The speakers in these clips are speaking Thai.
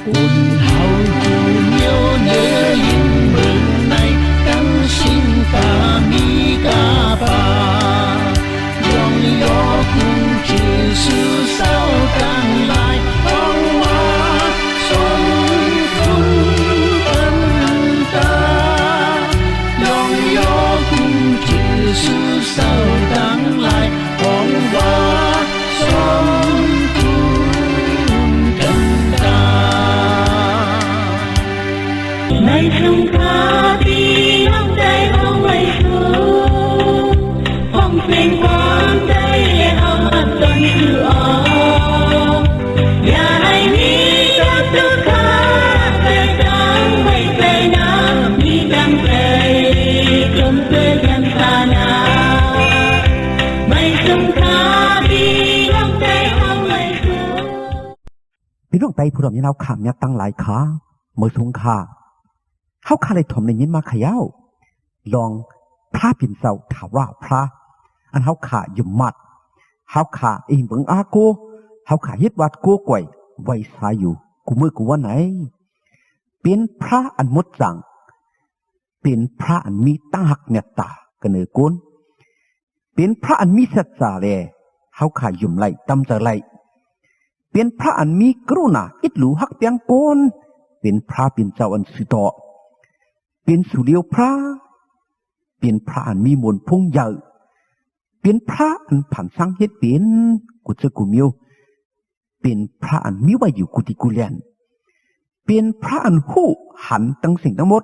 本后不有的因门内当心大米嘎巴用有空只是少当来帮我son kun tân ta用有空只是少当来帮我sonในสงคราที่น้องใจเอาไว้สู้ห้องเพลงความใจเอามาต้นคือออกอย่าให้มีศัตรูฆ่าแต่จังไม่ใจน้ำมีจังใจจมเพื่อกันตานาไม่สงคราที่น้องใจเอาไว้สู้พี่น้องใจผู้ดำยินเอาขามยัดตั้งหลายขาเมื่อสงคราเฮาคาเลยถมได้ยินมาขะยาวลองพระปิ่นเซาถาว่าพระอันเฮาขายุ่มมัดเฮาขาอิงเบิงอาโกเฮาขาเฮ็ดวัดโกก่วยไว้สายอยู่กูมือกูว่าไหนเป็นพระอันมดจังเป็นพระอันมีตั้งหักเมตตากะเนอกุนเป็นพระอันมีสัจจะแลเฮาขายุ่มไหลตำจะไหลเป็นพระอันมีกรุณาอิดหลูฮักเปียงโกนเป็นพระปิ่นเจ้าอันสุดอเป็นสุเลียวพระเป็นพระอันมีมนพงใหญ่เป็นพระอันผันสร้างเฮ็ดเป็นกุศกุมิวเป็นพระอันมีไว้อยู่กุฏิกุเลียนเป็นพระอันหู้หันตั้งสิ่งทั้งหมด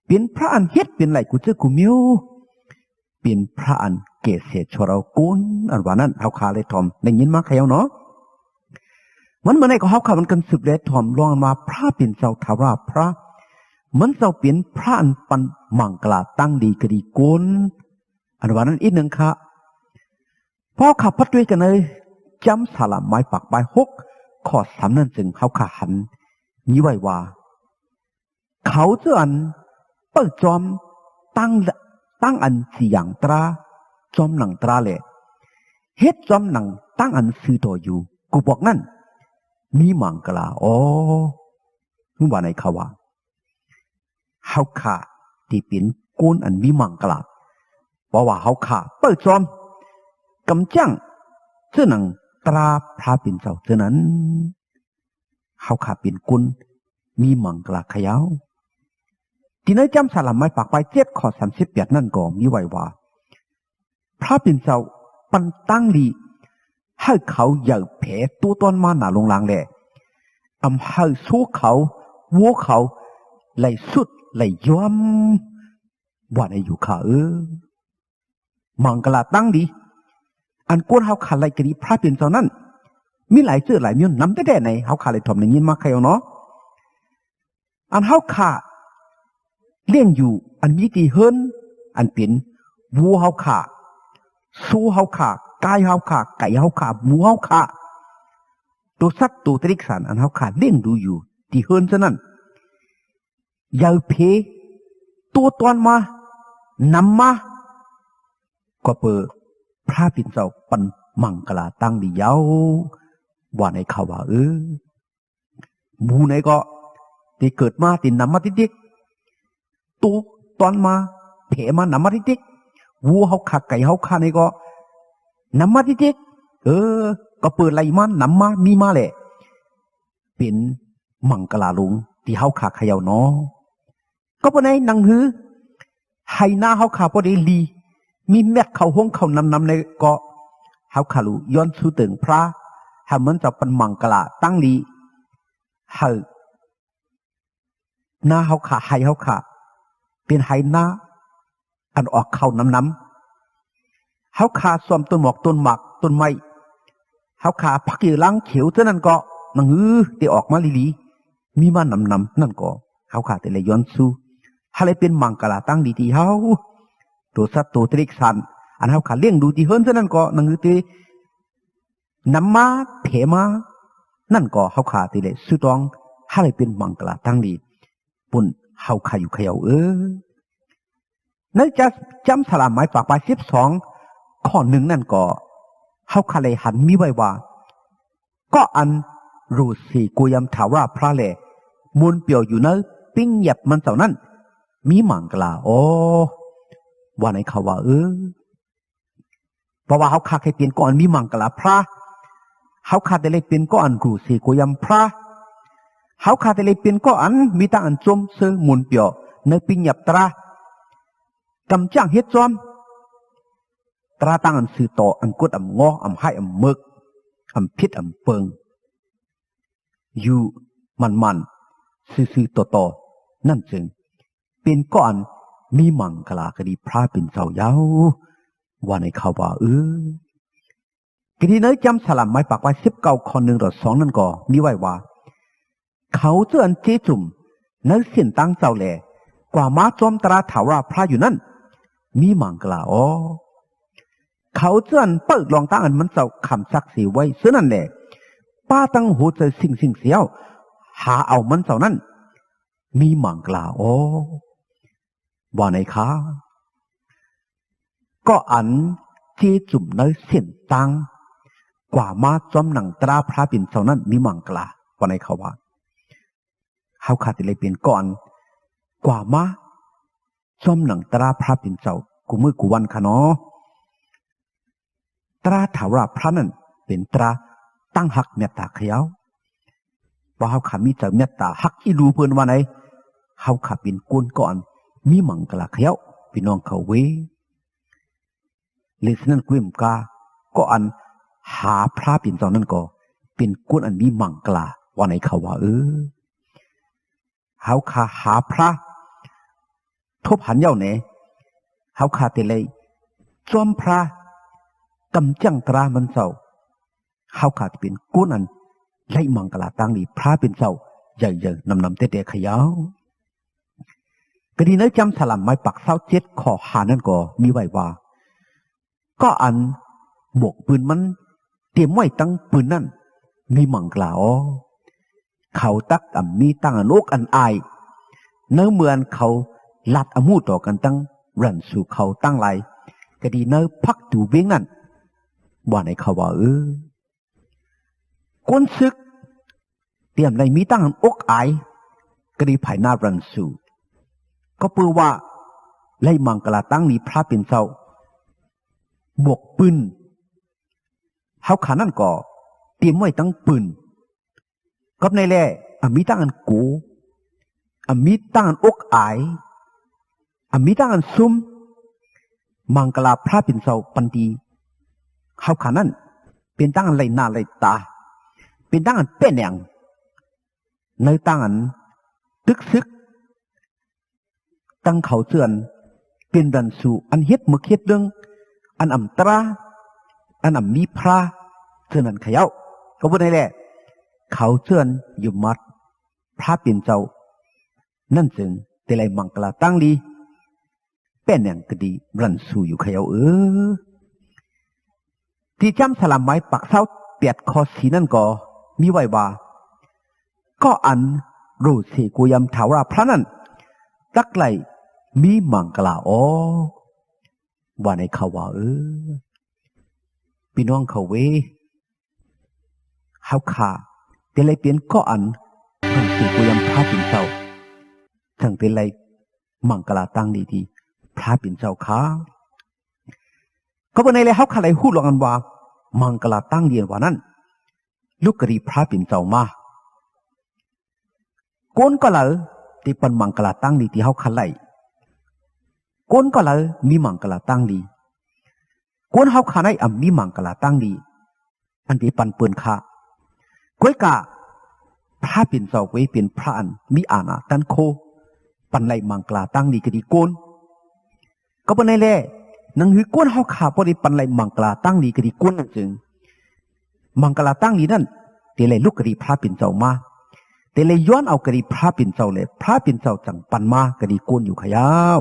เป็นพระอันเฮ็ดเป็นไหลกุศกุมิวเป็นพระอันเกษชรกุลอันว่านั้นเฮาคาเลยทอมได้ยินมาใครเอาเนาะมันเมื่อไหร่ก็เฮาคามันกันสืบเลยทอมลองมาพระเป็นเจ้าทาราพระมันเจ้าเป็นพระอันปันมังกลาตั้งดีกดีโกนอันว่านั้นอีกหนึ่งค่ะพอขับพัดด้วยกันเลยจำสาลามไม้ปากใบ6ข้อ3นั่นจึงเขาขาหันมีไว้ว่าเขาเจ้าอันเปิดจอมตั้งอันสี่อย่างตราจอมหนังตราแหละเฮ็ดจอมหนังตั้งอันซื้อต่ออยู่กูบอกนั่นมีมังกลาอ๋อมึงว่าไหนเขาว่าเฮาขาที่เป็นโกนอันมีมังกลาเพราะว่าเฮาขาเปิดจอมกำจังเสื้อหนังตราพระเป็นเจ้าเท่านั้นเฮาขาเป็นโกนมีมังกลาขยาวที่ในจำสาลามไม้ปากไป7ข้อ38นั่นก็มีไว้ว่าพระเป็นเจ้าปันตั้งดีให้เขาอย่าแพ้ตัวตนมาหนาลงลางแหละอำให้สู้เขาวัวเขาไหลสุดไหลย้อมว่าในอยู่ข้ามังกลาตั้งดีอันกวนเฮาขาไหลกะดีพระเป็นเจ้านั้นมีหลายเสื้อหลายมีนนำแต่ในเฮาขาไหลถอมในยินมาใครเอาเนาะอันเฮาขาเลี้ยงอยู่อันมีตีเฮิรนอันเป็นวัวเฮาขาสู้เฮาขากายเฮาขาไก่เฮาขาหมูเฮาขาตัวสัตว์ตัวตริกสารอันเฮาขาเลี้ยงดูอยู่ที่เฮิรนซะนั้นอย่าเพตัวตอนมานำมาก็เปิดพระปิ่นเจ้าปันมังกลาตั้งดียาวว่าในเขาว่าหมูไหนก็ที่เกิดมาที่นำมาติดๆตัวตอนมาเพมานำมาติดๆวัวเฮาขาไก่เฮาขาในก็นำมาติดๆก็เปิดไหลมันนำมามีมาแหละเป็นมังกลาลุงที่เฮาขาขยาวเนาะก็บ่ได้นังหือให้หน้าเฮาขาบ่ได้ลีมีแม็กเข้าห้องเข้านำในก็เฮาขาลูย้อนสู่ตึงพระให้มันจะเป็นมังกลาตั้งลีให้หน้าเฮาขาให้เฮาขาเป็นให้หน้าอันออกเข้านำเฮาขาซ่อมต้นหมอกต้นหมากต้นไม้เฮาขาพักอยู่ล้างเขียวเท่านั้นก็นังหือได้ออกมาลีมีมานำนั่นก็เฮาขาแต่เลยย้อนสู่ให้เลยเป็นมังกลาตั้งดีที่เฮาตัวสัตว์ตัวตริกสันอันเฮาขาเลี้ยงดูที่เฮิรนซะนั่นก็นังหือที่นำมาเพมานั่นก็เฮาขาแต่เลยสุดต้องให้เลยเป็นมังกลาตั้งดีปุ่นเฮาขาอยู่ขยาวนั่นจะจำสลามไม้ฝากไป12ข้อ1นั่นก็เฮาขาเลยหันมีไว้ว่าก็อัน รู้สีกูยำถาว่าพระแหล่มุนเปียวอยู่เนอปิ้งหยับมันเจ้านั้นมีมังกลาโอ้ว่าไหนเขาว่าเพราะว่าเขาขาดให้เปลี่ยนก่อนมีมังกลาพระเขาขาดแต่เลยเปลี่ยนก่อนรู้สีกูยำพระเขาขาดแต่เลยเปลี่ยนก่อนมีตั้งอันจมเสือมุนเปียวเนปิ้งหยับตรากำจ้างเฮ็ดจอมตราตั้งอันสื่อต่ออันกดอันงออันให้อันเมึกอันพิษอันเปิงอยู่มันซื่อต่อนั่นจึงเป็นก้อนมีมังกลากดีพระเป็นเจ้าเย้าว่าในเขาว่ากดีเนยจำสลัมไม้ปากไว้19:1-2นั่นก็มีไว้ว่าเขาเจออันเจจุ่มเนื้อเส้นตั้งเจ้าแหล่กว่ามาจอมตราถาว่าพระอยู่นั่นมีมังกลาอ๋อเขาเจออันเปิดลองตั้งอันมันเจ้าคำซักสีไว้ซึ่งนั่นแหละป้าตั้งหัวใจสิ่งเสียวหาเอามันเจ้านั้นมีมังกลาโอ้ว่าไหนคะก็อันเจจุ่มในเส้นตังกว่ามาจอมหนังตราพระเป็นเจ้านั้นมีมังกลาว่าไหนเขาว่าเขาขาดเลยเป็นก่อนกว่ามาจอมหนังตราพระเป็นเจ้ากูมือกูวันค่ะเนาะตราถาวรพระนั้นเป็นตราตั้งหักเมตตาเขียวว่าเขาขามีเจ้าเมตตาหักอีรูเพิ่นว่าไหนเขาขาเป็นก้นก่อนมีมังกลาเขียวพี่น้องเขาเวเลยฉะนั้นกุมกาก็อันหาพระเป็นเจ้านั้นก็เป็นก้นอันมีมังกลาว่าไหนเขาว่าเขาขาหาพระทบหันเย้าเนี่ยเขาขาแต่เลยจอมพระกำจังตรามันเจ้าเขาขาดเป็นก้นอันไล่มังกลาตั้งนี่พระเป็นเจ้าใหญ่ๆนำเตะขยาวกดีเนื้อจำสลัมไม้ปัก27 ข้อหานั่นก็มีไว้ว่าก็อันบวกปืนมันเตรียมไว้ตั้งปืนนั่นมีมังกลาอ๋อเขาตักมีตั้งอันอกอันอายเนื้อเมือนเขาลัดอมูต่อกันตั้งรันสู่เขาตั้งไรกดีเนื้อพักดูเว้งนั่นว่าในเขาว่าก้นซึกเตรียมในมีตั้งอันอกอายกดีภายหน้ารันสู่ก็เปือว่าไล่มังกลาตั้งนี้พระเป็นเจ้าบวกปืนเขาขานั่นก็เตรียมไว้ตั้งปืนกับในแร่มีตั้งอันกูมีตั้งอันอกอายมีตั้งอันซุ่มมังกลาพระเป็นเจ้าปันดีเขาขานั่นเป็นตั้งอันไหลหน้าไหลตาเป็นตั้งอันเป็นอย่างในตั้งอันตึกซึกตั้งเขาเสื่อนเป็นดันสู่อันเฮ็ดมึกเฮ็ดเรื่องอันอ่ำตราอันอ่ำมีพระเสื่อนอันขยาวก็พูดให้แหละเขาเสื่อนอยู่มัดพระเป็นเจ้านั่นจึงแต่ไรมังกลาตั้งลีเป็นอย่างกดีรันสู่อยู่ขยาวที่จำสลัมไม้ปักเสา8 ข้อสีนั่นก็มีไว้ว่าก็อันรู้สิกูยำถาวรพระนั้นตักไหลมีมังกลาอ๋อว่าในเขาว่าพี่น้องเขาเวเขาขาแต่ไรเปลี่ยนก็อันทั้งสิกูยำพระเป็นเจ้าทั้งแต่ไรมังกลาตั้งดีๆพระเป็นเจ้าขาเขาบอกในไรเขาขาไรหู้หลอกกันว่ามังกลาตั้งเดียนว่านั้นลูกกรีพระเป็นเจ้ามาก้นก็เลยที่เป็นมังกลาตั้งดีที่เขาขันไล่ก้นก็เลยมีมังกลาตั้งดีก้นเขาขันไอ้มีมังกลาตั้งดีอันที่ปันเปินขาก้อยกะพระเป็นเจ้าไว้เป็นพระอันมีอาณาตันโคปันไล่มังกลาตั้งดีก็ดีก้นก็เป็นในแร่นังหือก้นเขาขาพอดีปันไล่มังกลาตั้งดีก็ดีก้นนั่นจึงมังกลาตั้งดีนั่นเดี๋ยวเลยลูกกรีพระเป็นเจ้ามาแต่เลยย้อนเอากรีพระเป็นเจ้าเลยพระเป็นเจ้าจังปันมากรีโกนอยู่ขยาว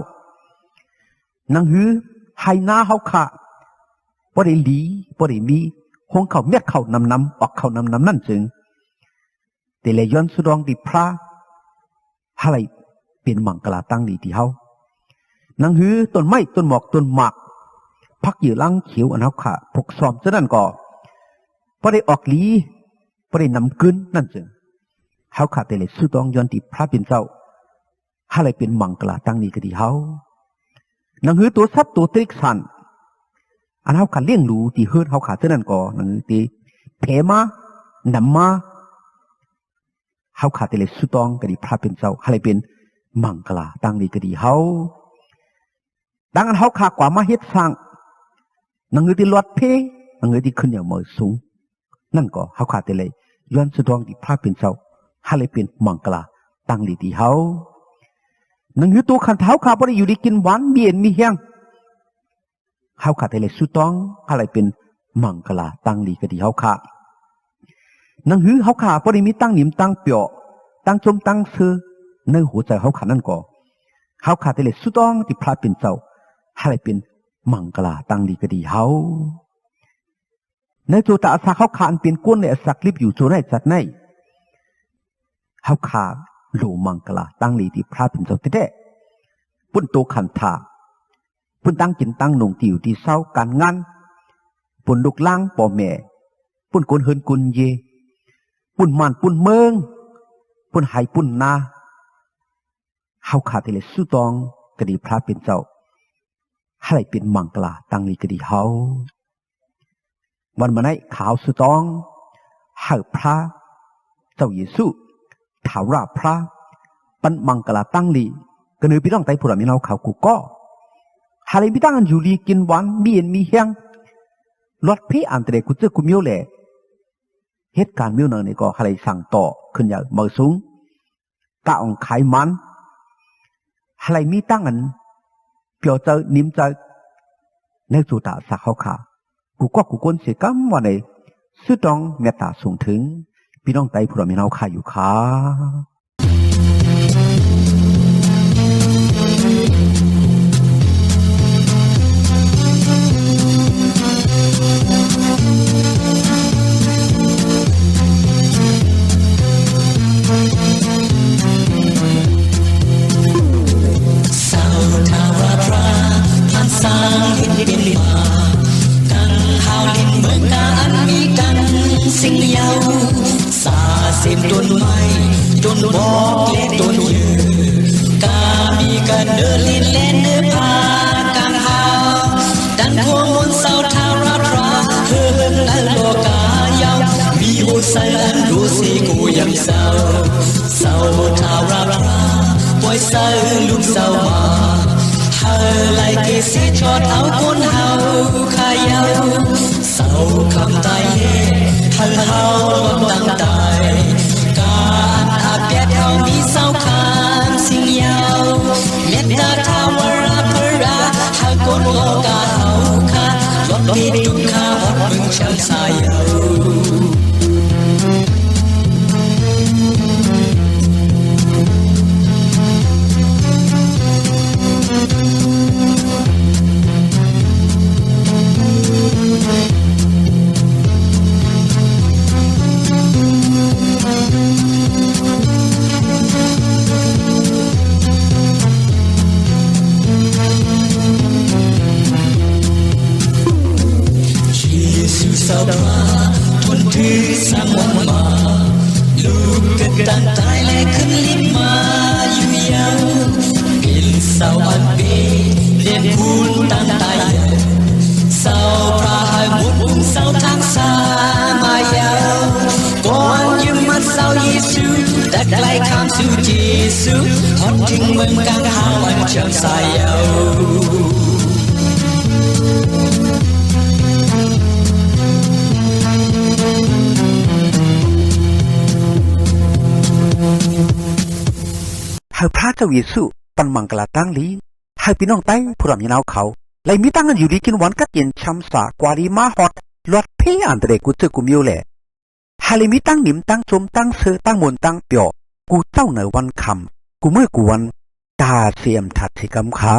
นังหือไฮนาเขาขาพอได้หลีพอได้มีห้องเขาเม็ดเขานำออกเขานำนั่นจึงแต่เลยย้อนสุดองดีพระอะไรเป็นมังกลาตั้งดีที่เขานังหือต้นไม้ต้นหมอกต้นหมากพักอยู่ลังเขียวอันเขาขาพกซ้อมซะนั่นก่อพอได้ออกหลี บ่ได้นำกึนนั่นจึงเฮาขาดแต่เลยสุต้องย้อนที่พระเป็นเจ้าหาเลยเป็นมังกลาตั้งนี้ก็ดีเฮาหนังหือตัวทรัพย์ตัวตริกสันอันเฮาขาดเลี้ยงรู้ที่เฮิดเฮาขาดเท่านั้นก็หนังหือที่เพมานำมาเฮาขาดแต่เลยสุต้องก็ดีพระเป็นเจ้าหาเลยเป็นมังกลาตั้งนี้ก็ดีเฮาดังนั้นเฮาขาดกว่ามาเฮ็ดสร้างหนังหือที่ลดเพหนังหือที่ขึ้นอย่างมือสูงนั่นก็เฮาขาดแต่เลยย้อนสุต้องที่พระเป็นเจ้าหาเลยเป็นมังกลาตั้งนี้ที่เฮาหนังหือตัวขันเท้าขาบ่ได้อยู่ดีกินหวานมีเอ็นมีแห้งเฮาขาดแต่เลยสุต้องอะไรเป็นมังกลาตั้งดีก็ดีเฮาขาหนังหือเฮาขาบ่ได้มีตั้งหนิมตั้งเปียวตั้งจมตั้งซื้อในหัวใจเฮาขานั่นก็เฮาขาดแต่เลยสุต้องที่พระเป็นเจ้าอะไรเป็นมังกลาตั้งดีก็ดีเฮาในตัวตาสักเฮาขาอันเป็นก้นในสักลิบอยู่ตัวไหนจัดไหนเฮาขาโลมังกลาตั้งลีที่พระเป็นเจ้าแท้ๆปุ่นโตขันธาปุ่นตั้งกินตั้งหนงที่อยู่ที่เศร้าการงานปุ่นลูกล่างป่อแม่ปุ่นกนเฮินกุนเยปุ่นมันปุ่นเมืองปุ่นไหปุ่นนาเฮาขาดแต่เลยสู้ตองกดีพระเป็นเจ้าให้เป็นมังกลาตั้งลีกดีเฮาวันมาไหนขาวสู้ตองให้พระเจ้าเยซูถาวราพระปันมังกลาตั้งลีก็เนื้อพี่น้องไตผู้ละมีเราเขากูก็หาเลยพี่ตั้งอันอยู่ลีกินหวานมีเอ็นมีแห้งลดพี่อันเตะกุเจกุมิโอแหล่เหตุการณ์มิโอเนอร์นี่ก็หาเลยสั่งต่อขึ้นอย่างมือสูงกะองไขมันหาเลยมีตั้งอันเปียวเจอนิ่มเจอในสุตาสักเขาขากูก็กูก้นเสียกัมวันไหนสุดต้องเมตตาส่งถึงพี่น้องไตผู้ละมีเราขาอยู่ค่ะสิ่งเยาสาเสมต้นไม้ต้นบอกเล็กต้นยืกามีกันเดินลินเล่นเนื้อพากางหาดันพวงมนเศร้าทาราพราเฮินและโลกายาวมีหัวใจอันรู้สิกูยังเศร้าเศร้าทาราพราปล่อยเศร้าลุกเศร้ามาเฮาไลเกสิชอดเอาคนเฮาขายาวเศร้าคำตายเฮาตั้งตายการอาเปียดเฮามีเศร้าคานสิ่งยาวเมตตาทาวราพราหากคนโลกาเฮาค่ะลดที่ทุกข้าหดมึงช่างสายเฮาสังวันมาลูกเกิดตั้งตายและขึ้นลิ้นมาอยู่ยาวเป็นสาวอันเปเรียนพูนตั้งตายสาวพระหายหมดบุญสาวทางสามายาวก่อนยืมมาสาวเยซูแต่ไกลข้ามสู่เยซูทอดทิ้งเมืองกลางหาวันเชิงสายยาวให้พระเจ้าเยซูปันมังกลาตั้งลีให้พี่น้องไต้ผู้ละมีเราเขาเลยมีตั้งกันอยู่ดีกินหวานกัดเย็นช้ำสากวาลีมาฮอดลอดเพอันเตรกุเจกุมิโอแหล่ให้เลยมีตั้งหนิมตั้งจมตั้งเสือตั้งมนตั้งเปียวกูเจ้าเหนือวันคำกูเมื่อกูวันตาเสียมถัดที่กำขา